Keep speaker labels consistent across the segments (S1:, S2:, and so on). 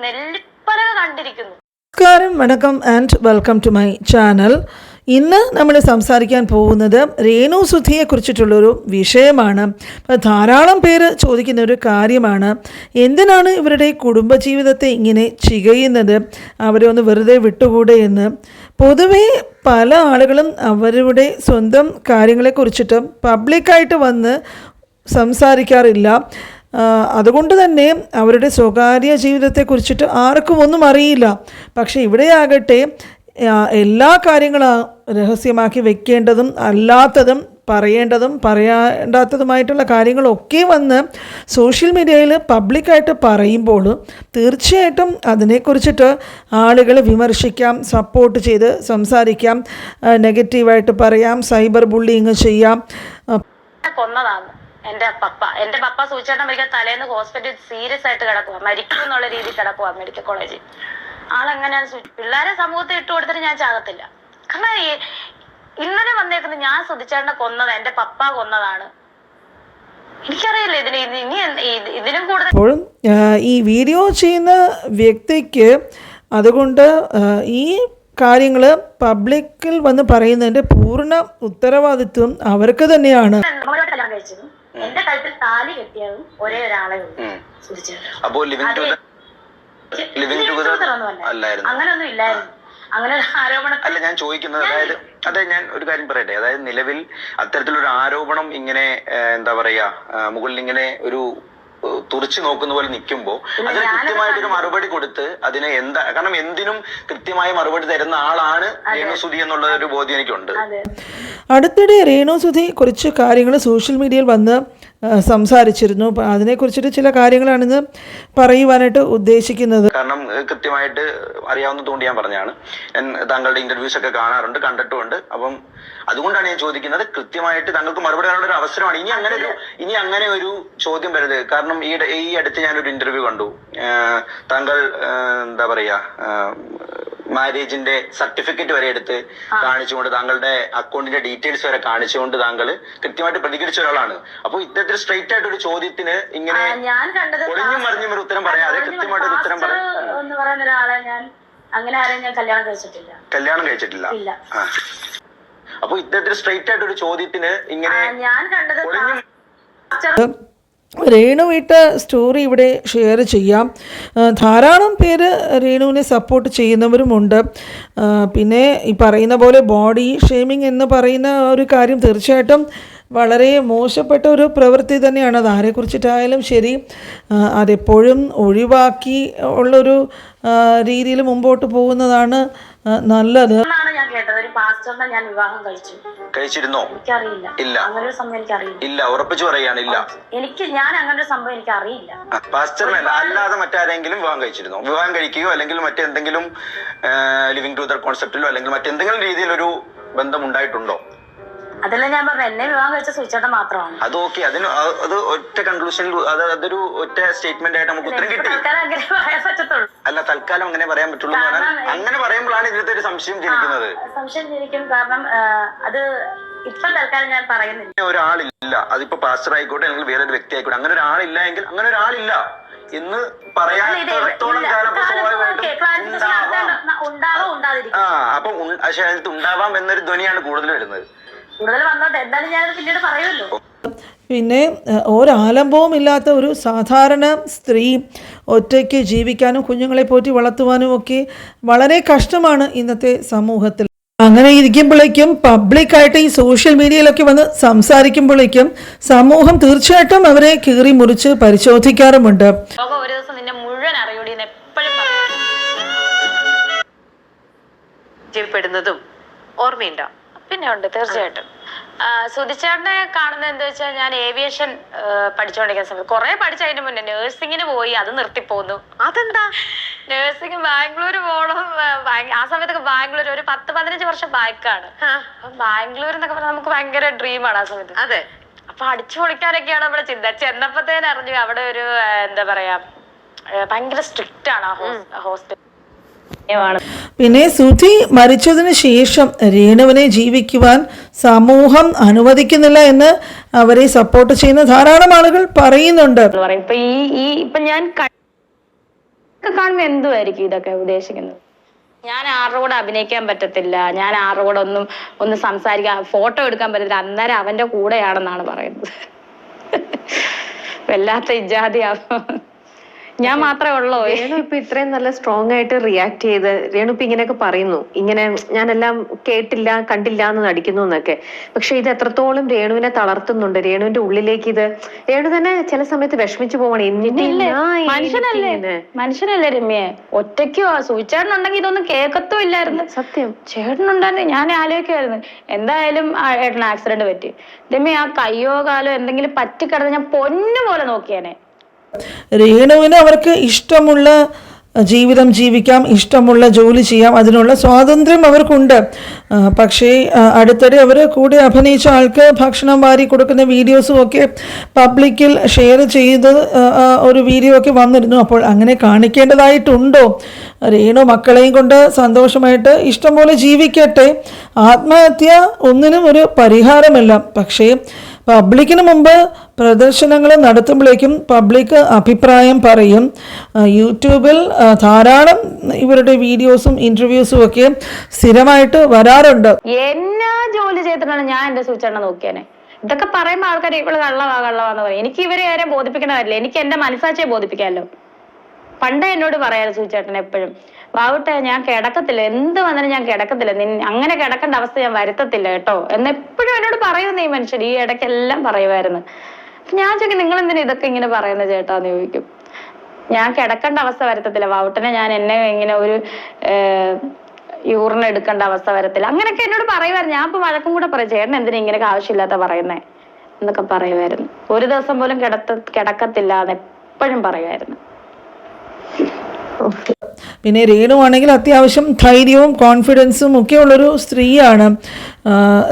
S1: നെല്ലിപ്പലക കണ്ടിരിക്കുന്നു.
S2: നമസ്കാരം, വണക്കം and welcome to my channel. ഇന്ന് നമ്മൾ സംസാരിക്കാൻ പോകുന്നത് രേണു സുധിയെ കുറിച്ചിട്ടുള്ളൊരു വിഷയമാണ്. ധാരാളം പേര് ചോദിക്കുന്ന ഒരു കാര്യമാണ്, എന്തിനാണ് ഇവരുടെ കുടുംബജീവിതത്തെ ഇങ്ങനെ ചികയുന്നത്, അവരെ ഒന്ന് വെറുതെ വിട്ടുകൂടെ എന്ന്. പൊതുവേ പല ആളുകളും അവരുടെ സ്വന്തം കാര്യങ്ങളെക്കുറിച്ചിട്ട് പബ്ലിക്കായിട്ട് വന്ന് സംസാരിക്കാറില്ല. അതുകൊണ്ട് തന്നെ അവരുടെ സ്വകാര്യ ജീവിതത്തെക്കുറിച്ചിട്ട് ആർക്കും ഒന്നും അറിയില്ല. പക്ഷേ ഇവിടെയാകട്ടെ എല്ലാ കാര്യങ്ങളും രഹസ്യമാക്കി വെക്കേണ്ടതും അല്ലാത്തതും പറയേണ്ടതും പറയേണ്ടാത്തതുമായിട്ടുള്ള കാര്യങ്ങളൊക്കെ വന്ന് സോഷ്യൽ മീഡിയയിൽ പബ്ലിക്കായിട്ട് പറയുമ്പോൾ തീർച്ചയായിട്ടും അതിനെക്കുറിച്ചിട്ട് ആളുകൾ വിമർശിക്കാം, സപ്പോർട്ട് ചെയ്ത് സംസാരിക്കാം, നെഗറ്റീവായിട്ട് പറയാം, സൈബർ ബുള്ളിങ് ചെയ്യാം.
S1: കൊന്നതാണ് എന്റെ പപ്പ സൂചിച്ചേട്ടൻ മരിക്കാൻ തലേന്ന് ഹോസ്പിറ്റലിൽ സീരിയസ് ആയിട്ട് കിടക്കുക, മരിക്കും എന്നുള്ള രീതിയിൽ കിടക്കുക മെഡിക്കൽ കോളേജിൽ. ആളെങ്ങനെയാണ് പിള്ളേരെ സമൂഹത്തിൽ ഇട്ട് കൊടുത്തിട്ട് ഞാൻ ചാകത്തില്ല. കാരണം ഇന്നലെ വന്നേക്കുന്നത് ഞാൻ സുധിച്ചേട്ടനെ കൊന്നത് എന്റെ പപ്പ കൊന്നതാണ്. എനിക്കറിയില്ല ഇതിനും കൂടുതൽ.
S2: അപ്പോഴും ഈ വീഡിയോ ചെയ്യുന്ന വ്യക്തിക്ക് അതുകൊണ്ട് ഈ കാര്യങ്ങൾ പബ്ലിക്കിൽ വന്ന് പറയുന്നതിന്റെ പൂർണ്ണ ഉത്തരവാദിത്വം അവർക്ക് തന്നെയാണ്.
S1: എന്റെ കഴുത്തിൽ താലി കെട്ടിയതും ഒരേ ഒരാളെ അങ്ങനൊന്നും ഇല്ലായിരുന്നു. അങ്ങനെ ഒരു ആരോപണം
S3: അല്ല ഞാൻ ചോദിക്കുന്നത്. അതായത് ഞാൻ ഒരു കാര്യം പറയട്ടെ. അതായത് നിലവിൽ അത്തരത്തിലൊരു ആരോപണം ഇങ്ങനെ എന്താ പറയാ മുകളിൽ ഇങ്ങനെ ഒരു തുറച്ചു നോക്കുന്ന പോലെ നിൽക്കുമ്പോ അതിന് കൃത്യമായിട്ടൊരു മറുപടി കൊടുത്ത് അതിനെ എന്താ, കാരണം എന്തിനും കൃത്യമായ മറുപടി തരുന്ന ആളാണ് രേണുസുധി എന്നുള്ള ഒരു ബോധ്യം എനിക്കുണ്ട്.
S2: അടുത്തിടെ രേണുസുധി കുറച്ച് കാര്യങ്ങൾ സോഷ്യൽ മീഡിയയിൽ വന്ന് സംസാരിച്ചിരുന്നു. അതിനെക്കുറിച്ചിട്ട് ചില കാര്യങ്ങളാണിന്ന് പറയുവാനായിട്ട് ഉദ്ദേശിക്കുന്നത്.
S3: കാരണം കൃത്യമായിട്ട് അറിയാവുന്നതുകൊണ്ട് ഞാൻ പറഞ്ഞാണ്. ഞാൻ താങ്കളുടെ ഇന്റർവ്യൂസ് ഒക്കെ കാണാറുണ്ട്, കണ്ടിട്ടുമുണ്ട്. അപ്പം അതുകൊണ്ടാണ് ഞാൻ ചോദിക്കുന്നത്. കൃത്യമായിട്ട് താങ്കൾക്ക് മറുപടി പറയാനുള്ള ഒരു അവസരമാണ്. ഇനി അങ്ങനെ ഒരു ചോദ്യം വരരുത്. കാരണം ഈ അടുത്ത് ഞാനൊരു ഇന്റർവ്യൂ കണ്ടു. താങ്കൾ എന്താ പറയാ മാരേജിന്റെ സർട്ടിഫിക്കറ്റ് വരെ എടുത്ത് കാണിച്ചുകൊണ്ട് താങ്കളുടെ അക്കൗണ്ടിന്റെ ഡീറ്റെയിൽസ് വരെ കാണിച്ചുകൊണ്ട് താങ്കൾ കൃത്യമായിട്ട് പ്രതികരിച്ച ഒരാളാണ്. അപ്പൊ ഇത്തരത്തിൽ സ്ട്രെയിറ്റ് ആയിട്ട് ഒരു ചോദ്യത്തിന് ഇങ്ങനെ ഒളിഞ്ഞും മറിഞ്ഞും ഒരു ഉത്തരം പറയാതെ കൃത്യമായിട്ട് ഉത്തരം
S1: പറയുന്ന ഒരാളെ ഞാൻ അങ്ങനെ ആരെയും ഞാൻ കല്യാണം കഴിച്ചിട്ടില്ല.
S3: അപ്പൊ ഇത്തരത്തിൽ സ്ട്രെയിറ്റ് ആയിട്ട് ഒരു ചോദ്യത്തിന് ഇങ്ങനെ
S1: ഞാൻ കണ്ടത്
S2: രേണു ഇട്ട സ്റ്റോറി ഇവിടെ ഷെയർ ചെയ്യാം. ധാരാളം പേര് രേണുവിനെ സപ്പോർട്ട് ചെയ്യുന്നവരുമുണ്ട്. പിന്നെ ഈ പറയുന്ന പോലെ ബോഡി ഷെയ്മിങ് എന്ന് പറയുന്ന ഒരു കാര്യം തീർച്ചയായിട്ടും വളരെ മോശപ്പെട്ട ഒരു പ്രവൃത്തി തന്നെയാണ്. അത് ആരെക്കുറിച്ചിട്ടായാലും ശരി, അതെപ്പോഴും ഒഴിവാക്കി ഉള്ളൊരു രീതിയിൽ മുമ്പോട്ട് പോകുന്നതാണ് നല്ലത്.
S3: കഴിച്ചിരുന്നോ?
S1: എനിക്കറിയില്ല.
S3: ഇല്ല.
S1: അങ്ങനെ ഒരു സംഭവം എനിക്കറിയില്ല.
S3: ഇല്ല, ഉറപ്പിച്ചു പറയാണ്. ഇല്ല,
S1: ഞാൻ അങ്ങനെ ഒരു സംഭവം എനിക്കറിയില്ല.
S3: പാസ്റ്ററിനല്ല, അല്ലാതെ മറ്റാരെങ്കിലും വിവാഹം കഴിച്ചിരുന്നോ? വിവാഹം കഴിക്കുകയോ അല്ലെങ്കിൽ മറ്റെന്തെങ്കിലും ലിവിംഗ് ടുഗദർ കോൺസെപ്റ്റിലോ അല്ലെങ്കിൽ മറ്റെന്തെങ്കിലും രീതിയിലൊരു ബന്ധം ഉണ്ടായിട്ടുണ്ടോ?
S1: അതെല്ലാം ഞാൻ പറഞ്ഞു, എന്നെ വിവാഹം കഴിച്ച സുചേട്ടൻ മാത്രമാണ്.
S3: അത് ഓക്കെ, അത് ഒറ്റ കൺക്ലൂഷനിൽ അതൊരു ഒറ്റ സ്റ്റേറ്റ്മെന്റ് ആയിട്ട് നമുക്ക് ഉത്തരം കിട്ടി. അല്ല, തൽക്കാലം അങ്ങനെ പറയാൻ പറ്റുള്ളൂ. അങ്ങനെ പറയുമ്പോഴാണ് ഇതിനകത്ത് ഒരു സംശയം ജനിക്കുന്നത്.
S1: സംശയം ജനിക്കും. കാരണം അത് ഇപ്പൊ തൽക്കാലം ഞാൻ പറയുന്നില്ല.
S3: ഒരാളില്ല, അതിപ്പോ പാസ്റ്റർ ആയിക്കോട്ടെ അല്ലെങ്കിൽ വേറൊരു വ്യക്തി ആയിക്കോട്ടെ, അങ്ങനെ ഒരാളില്ല എങ്കിൽ അങ്ങനെ ഒരാളില്ല എന്ന് പറയാൻ അപ്പൊ പക്ഷെ അതിനകത്ത് ഉണ്ടാവാം എന്നൊരു ധ്വനിയാണ് കൂടുതൽ വരുന്നത്.
S2: പിന്നെ ഒരാലംബവും ഇല്ലാത്ത ഒരു സാധാരണ സ്ത്രീ ഒറ്റയ്ക്ക് ജീവിക്കാനും കുഞ്ഞുങ്ങളെ പോറ്റി വളർത്തുവാനും ഒക്കെ വളരെ കഷ്ടമാണ് ഇന്നത്തെ സമൂഹത്തിൽ. അങ്ങനെ ഇരിക്കുമ്പോഴേക്കും പബ്ലിക്കായിട്ട് ഈ സോഷ്യൽ മീഡിയയിലൊക്കെ വന്ന് സംസാരിക്കുമ്പോഴേക്കും സമൂഹം തീർച്ചയായിട്ടും അവരെ കീറി മുറിച്ച് പരിശോധിക്കാറുമുണ്ട്.
S1: ഒരു ദിവസം നിന്നെ മുഴുവൻ അറിയൂടിയെന്ന് എപ്പോഴും ജീവിപ്പെടുന്നതും ഓർമ്മയുണ്ടോ? പിന്നെ ഉണ്ട്, തീർച്ചയായിട്ടും. സുധിച്ചേട്ടനെ കാണുന്നത് എന്താ വെച്ചാൽ, ഞാൻ ഏവിയേഷൻ പഠിച്ചുകൊണ്ടിരിക്കുന്ന സമയത്ത് കുറെ പഠിച്ചതിന് മുന്നേ നേഴ്സിങ്ങിന് പോയി, അത് നിർത്തിപ്പോന്നു. അതെന്താ? നേഴ്സിംഗ് ബാംഗ്ലൂർ പോകണം. ആ സമയത്തൊക്കെ ബാംഗ്ലൂർ ഒരു 10-15 വർഷം ബാക്കാണ്. അപ്പൊ ബാംഗ്ലൂർ എന്നൊക്കെ പറഞ്ഞാൽ നമുക്ക് ഭയങ്കര ഡ്രീമാണ് ആ സമയത്ത്. അതെ. അപ്പൊ അടിച്ചു പൊളിക്കാനൊക്കെയാണ് നമ്മുടെ ചിന്ത. ചെന്നപ്പത്തേനെ അറിഞ്ഞു അവിടെ ഒരു എന്താ പറയാ ഭയങ്കര സ്ട്രിക്റ്റ് ആണ് ആ ഹോസ്പിറ്റൽ.
S2: പിന്നെ സുധി മരിച്ചതിന് ശേഷം രേണുവിനെ ജീവിക്കുവാൻ സമൂഹം അനുവദിക്കുന്നില്ല എന്ന് അവരെ സപ്പോർട്ട് ചെയ്യുന്ന ധാരാളം ആളുകൾ പറയുന്നുണ്ട്.
S1: ഇപ്പൊ ഞാൻ കാണുമ്പോൾ എന്തുമായിരിക്കും ഇതൊക്കെ ഉദ്ദേശിക്കുന്നത്? ഞാൻ ആരുടെ കൂടെ അഭിനയിക്കാൻ പറ്റത്തില്ല, ഞാൻ ആരുടെ കൂടെ ഒന്ന് സംസാരിക്കാൻ, ഫോട്ടോ എടുക്കാൻ പറ്റത്തില്ല, അന്നേരം അവന്റെ കൂടെയാണെന്നാണ് പറയുന്നത്. വല്ലാത്ത ഇജാതിയാവും. ഞാൻ മാത്രമേ ഉള്ളൂ.
S4: രേണു ഇപ്പൊ ഇത്രയും നല്ല സ്ട്രോങ് ആയിട്ട് റിയാക്ട് ചെയ്ത് രേണു ഇപ്പൊ ഇങ്ങനെയൊക്കെ പറയുന്നു, ഇങ്ങനെ ഞാനെല്ലാം കേട്ടില്ല കണ്ടില്ല എന്ന് നടിക്കുന്നു എന്നൊക്കെ. പക്ഷെ ഇത് എത്രത്തോളം രേണുവിനെ തളർത്തുന്നുണ്ട്, രേണുവിന്റെ ഉള്ളിലേക്ക് ഇത് രേണു തന്നെ ചില സമയത്ത് വിഷമിച്ചു പോവാണ്.
S1: മനുഷ്യനല്ലേ രമ്യെ, ഒറ്റയ്ക്കോ സൂചിച്ചേട്ടനുണ്ടെങ്കിൽ ഇതൊന്നും കേൾക്കത്തോ ഇല്ലായിരുന്നു.
S4: സത്യം,
S1: ചേട്ടനുണ്ടായിരുന്നു. ഞാൻ ആലോചിക്കുമായിരുന്നു എന്തായാലും ഏട്ടന് ആക്സിഡന്റ് പറ്റി, രമ്യ ആ കയ്യോ കാലോ എന്തെങ്കിലും പറ്റിക്കിടന്ന് ഞാൻ പൊന്നു പോലെ നോക്കിയാനെ.
S2: രേണുവിന് അവർക്ക് ഇഷ്ടമുള്ള ജീവിതം ജീവിക്കാം, ഇഷ്ടമുള്ള ജോലി ചെയ്യാം, അതിനുള്ള സ്വാതന്ത്ര്യം അവർക്കുണ്ട്. പക്ഷേ അടുത്തിടെ അവർ കൂടെ അഭിനയിച്ച ആൾക്ക് ഭക്ഷണം വാരി കൊടുക്കുന്ന വീഡിയോസും ഒക്കെ പബ്ലിക്കിൽ ഷെയർ ചെയ്ത് ഒരു വീഡിയോ ഒക്കെ വന്നിരുന്നു. അപ്പോൾ അങ്ങനെ കാണിക്കേണ്ടതായിട്ടുണ്ടോ? രേണു മക്കളെയും കൊണ്ട് സന്തോഷമായിട്ട് ഇഷ്ടം പോലെ ജീവിക്കട്ടെ. ആത്മഹത്യ ഒന്നിനും ഒരു പരിഹാരമല്ല. പക്ഷേ പബ്ലിക്കിന് മുമ്പ് പ്രദർശനങ്ങൾ നടത്തുമ്പോഴേക്കും പബ്ലിക് അഭിപ്രായം പറയും. യൂട്യൂബിൽ ധാരാളം ഇവരുടെ വീഡിയോസും ഇൻ്റർവ്യൂസും ഒക്കെ സ്ഥിരമായിട്ട് വരാറുണ്ട്.
S1: എന്നാ ജോലി ചെയ്തിട്ടാണ് ഞാൻ എൻ്റെ സൂചന നോക്കിയാനെ? ഇതൊക്കെ പറയുമ്പോൾ ആൾക്കാർ ഇവള് കള്ളവാന്ന് പറയും. എനിക്ക് ഇവരെ ആരെയും ബോധിപ്പിക്കേണ്ട കാര്യമില്ല, എനിക്ക് എൻ്റെ മനസ്സാക്ഷിയെ ബോധിപ്പിക്കാമല്ലോ. പണ്ടേ എന്നോട് പറയാറ് സൂചേട്ടൻ എപ്പോഴും, വാവട്ടെ ഞാൻ കിടക്കത്തില്ല, എന്ത് വന്നാലും ഞാൻ കിടക്കത്തില്ല, അങ്ങനെ കിടക്കേണ്ട അവസ്ഥ ഞാൻ വരുത്തത്തില്ല കേട്ടോ എന്നെപ്പോഴും എന്നോട് പറയുന്നു ഈ മനുഷ്യൻ. ഈ ഇടയ്ക്കെല്ലാം പറയുമായിരുന്നു. ഞാൻ ചോദിക്കും നിങ്ങൾ എന്തിനാ ഇതൊക്കെ ഇങ്ങനെ പറയുന്നത് ചേട്ടാന്ന് ചോദിക്കും. ഞാൻ കിടക്കേണ്ട അവസ്ഥ വരുത്തത്തില്ല വാവുട്ടനെ, ഞാൻ എന്നെ ഇങ്ങനെ ഒരു യൂറിൻ എടുക്കേണ്ട അവസ്ഥ വരത്തില്ല, അങ്ങനെയൊക്കെ എന്നോട് പറയുമായിരുന്നു. ഞാൻ ഇപ്പൊ വഴക്കും കൂടെ പറയും, ചേട്ടൻ എന്തിനാ ഇങ്ങനെയൊക്കെ ആവശ്യമില്ലാത്ത പറയുന്നേ എന്നൊക്കെ പറയുമായിരുന്നു. ഒരു ദിവസം പോലും കിടക്കത്തില്ല എന്ന് എപ്പോഴും പറയുമായിരുന്നു.
S2: പിന്നെ രേണു ആണെങ്കിൽ അത്യാവശ്യം ധൈര്യവും കോൺഫിഡൻസും ഒക്കെ ഉള്ളൊരു സ്ത്രീയാണ്.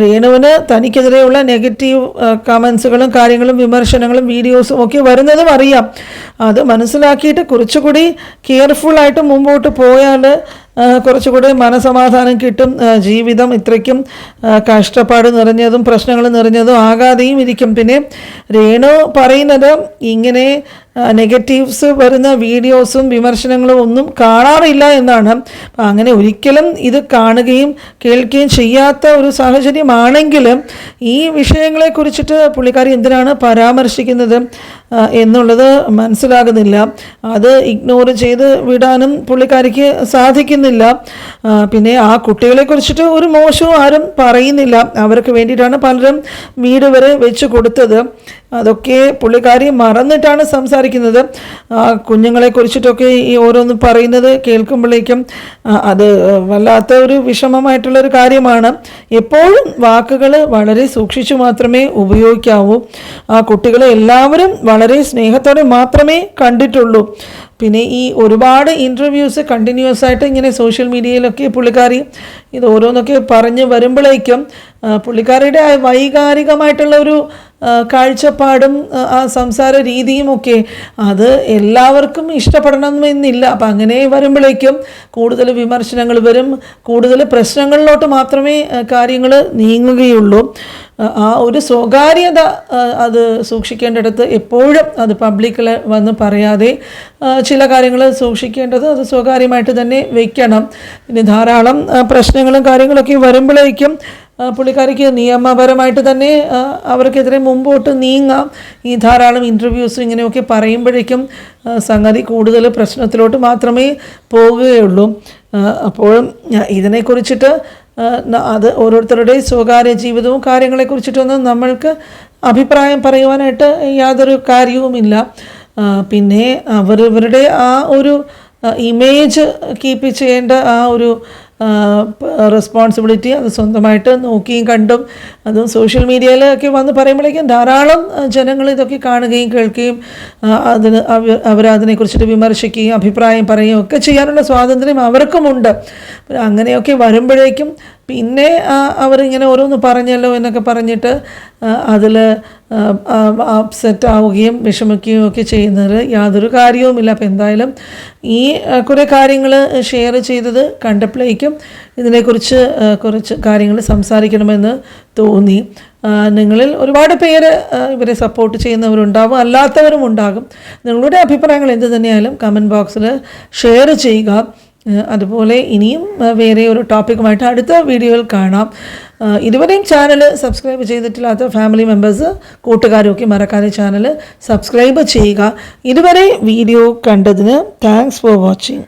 S2: രേണുവിന് തനിക്കെതിരെയുള്ള നെഗറ്റീവ് കമൻസുകളും കാര്യങ്ങളും വിമർശനങ്ങളും വീഡിയോസും ഒക്കെ വരുന്നതും അറിയാം. അത് മനസ്സിലാക്കിയിട്ട് കുറച്ചുകൂടി കെയർഫുള്ളായിട്ട് മുമ്പോട്ട് പോയാൽ കുറച്ചുകൂടി മനസമാധാനം കിട്ടും. ജീവിതം ഇത്രയ്ക്കും കഷ്ടപ്പാട് നിറഞ്ഞതും പ്രശ്നങ്ങൾ നിറഞ്ഞതും ആകാതെയും ഇരിക്കും. പിന്നെ രേണു പറയുന്നത് ഇങ്ങനെ നെഗറ്റീവ്സ് വരുന്ന വീഡിയോസും വിമർശനങ്ങളും ഒന്നും കാണാറില്ല എന്നാണ്. അങ്ങനെ ഒരിക്കലും ഇത് കാണുകയും കേൾക്കുകയും ചെയ്യാത്ത ഒരു സാഹചര്യമാണെങ്കിൽ ഈ വിഷയങ്ങളെ കുറിച്ചിട്ട് പുള്ളിക്കാരി എന്തിനാണ് പരാമർശിക്കുന്നത് എന്നുള്ളത് മനസ്സിലാകുന്നില്ല. അത് ഇഗ്നോർ ചെയ്ത് വിടാനും പുള്ളിക്കാരിക്ക് സാധിക്കുന്നില്ല. പിന്നെ ആ കുട്ടികളെ കുറിച്ചിട്ട് ഒരു മോശവും ആരും പറയുന്നില്ല. അവർക്ക് വേണ്ടിയിട്ടാണ് പലരും വീട് വരെ വെച്ച് കൊടുത്തത്. അതൊക്കെ പുള്ളിക്കാരി മറന്നിട്ടാണ് സംസാരിക്കുന്നത്. കുഞ്ഞുങ്ങളെ കുറിച്ചിട്ടൊക്കെ ഈ ഓരോന്ന് പറയുന്നത് കേൾക്കുമ്പോഴേക്കും അത് വല്ലാത്ത ഒരു വിഷമമായിട്ടുള്ളൊരു കാര്യമാണ്. എപ്പോഴും വാക്കുകൾ വളരെ സൂക്ഷിച്ചു മാത്രമേ ഉപയോഗിക്കാവൂ. ആ കുട്ടികളെ എല്ലാവരും വളരെ സ്നേഹത്തോടെ മാത്രമേ കണ്ടിട്ടുള്ളൂ. പിന്നെ ഈ ഒരുപാട് ഇൻ്റർവ്യൂസ് കണ്ടിന്യൂസ് ആയിട്ട് ഇങ്ങനെ സോഷ്യൽ മീഡിയയിലൊക്കെ പുള്ളിക്കാരി ഇത് ഓരോന്നൊക്കെ പറഞ്ഞ് വരുമ്പോഴേക്കും പുള്ളിക്കാരിയുടെ വൈകാരികമായിട്ടുള്ള ഒരു കാഴ്ചപ്പാടും ആ സംസാര രീതിയും ഒക്കെ അത് എല്ലാവർക്കും ഇഷ്ടപ്പെടണമെന്നില്ല. അപ്പം അങ്ങനെ വരുമ്പോഴേക്കും കൂടുതൽ വിമർശനങ്ങൾ വരും, കൂടുതൽ പ്രശ്നങ്ങളിലോട്ട് മാത്രമേ കാര്യങ്ങൾ നീങ്ങുകയുള്ളൂ. ആ ഒരു സ്വകാര്യത അത് സൂക്ഷിക്കേണ്ടിടത്ത് എപ്പോഴും അത് പബ്ലിക്കിൽ വന്ന് പറയാതെ ചില കാര്യങ്ങൾ സൂക്ഷിക്കേണ്ടത് അത് സ്വകാര്യമായിട്ട് തന്നെ വയ്ക്കണം. പിന്നെ ധാരാളം പ്രശ്നങ്ങളും കാര്യങ്ങളൊക്കെ വരുമ്പോഴേക്കും പുള്ളിക്കാരിക്ക് നിയമപരമായിട്ട് തന്നെ അവർക്കെതിരെ മുമ്പോട്ട് നീങ്ങാം. ഈ ധാരാളം ഇൻ്റർവ്യൂസ് ഇങ്ങനെയൊക്കെ പറയുമ്പോഴേക്കും സംഗതി കൂടുതൽ പ്രശ്നത്തിലോട്ട് മാത്രമേ പോകുകയുള്ളൂ. അപ്പോഴും ഇതിനെക്കുറിച്ചിട്ട് അത് ഓരോരുത്തരുടെ സ്വകാര്യ ജീവിതവും കാര്യങ്ങളെക്കുറിച്ചിട്ടൊന്നും നമ്മൾക്ക് അഭിപ്രായം പറയുവാനായിട്ട് യാതൊരു കാര്യവുമില്ല. പിന്നെ അവരവരുടെ ആ ഒരു ഇമേജ് കീപ്പ് ചെയ്യേണ്ട ആ ഒരു റെസ്പോൺസിബിലിറ്റി അത് സ്വന്തമായിട്ട് നോക്കിയും കണ്ടും അതും സോഷ്യൽ മീഡിയയിലൊക്കെ വന്ന് പറയുമ്പോഴേക്കും ധാരാളം ജനങ്ങൾ ഇതൊക്കെ കാണുകയും കേൾക്കുകയും അവരതിനെക്കുറിച്ചിട്ട് വിമർശിക്കുകയും അഭിപ്രായം പറയുകയും ഒക്കെ ചെയ്യാനുള്ള സ്വാതന്ത്ര്യം അവർക്കുമുണ്ട്. അങ്ങനെയൊക്കെ വരുമ്പോഴേക്കും പിന്നെ അവരിങ്ങനെ ഓരോന്ന് പറഞ്ഞല്ലോ എന്നൊക്കെ പറഞ്ഞിട്ട് അതിൽ അപ്സെറ്റ് ആവുകയും വിഷമിക്കുകയും ഒക്കെ ചെയ്യുന്നത് യാതൊരു കാര്യവുമില്ല. അപ്പോൾ എന്തായാലും ഈ കുറേ കാര്യങ്ങൾ ഷെയർ ചെയ്തത് കണ്ടപ്പോഴേക്കും ഇതിനെക്കുറിച്ച് കുറച്ച് കാര്യങ്ങൾ സംസാരിക്കണമെന്ന് തോന്നി. നിങ്ങളിൽ ഒരുപാട് പേര് ഇവരെ സപ്പോർട്ട് ചെയ്യുന്നവരുണ്ടാവും, അല്ലാത്തവരും ഉണ്ടാകും. നിങ്ങളുടെ അഭിപ്രായങ്ങൾ എന്ത് തന്നെയായാലും കമൻറ്റ് ബോക്സിൽ ഷെയർ ചെയ്യുക. അതുപോലെ ഇനിയും വേറെ ഒരു ടോപ്പിക്കുമായിട്ട് അടുത്ത വീഡിയോയിൽ കാണാം. ഇതുവരെയും ചാനൽ സബ്സ്ക്രൈബ് ചെയ്തിട്ടില്ലാത്ത ഫാമിലി മെമ്പേഴ്സ് കൂട്ടുകാരൊക്കെ മറക്കാതെ ചാനൽ സബ്സ്ക്രൈബ് ചെയ്യുക. ഇതുവരെ വീഡിയോ കണ്ടതിന് താങ്ക്സ് ഫോർ വാച്ചിങ്.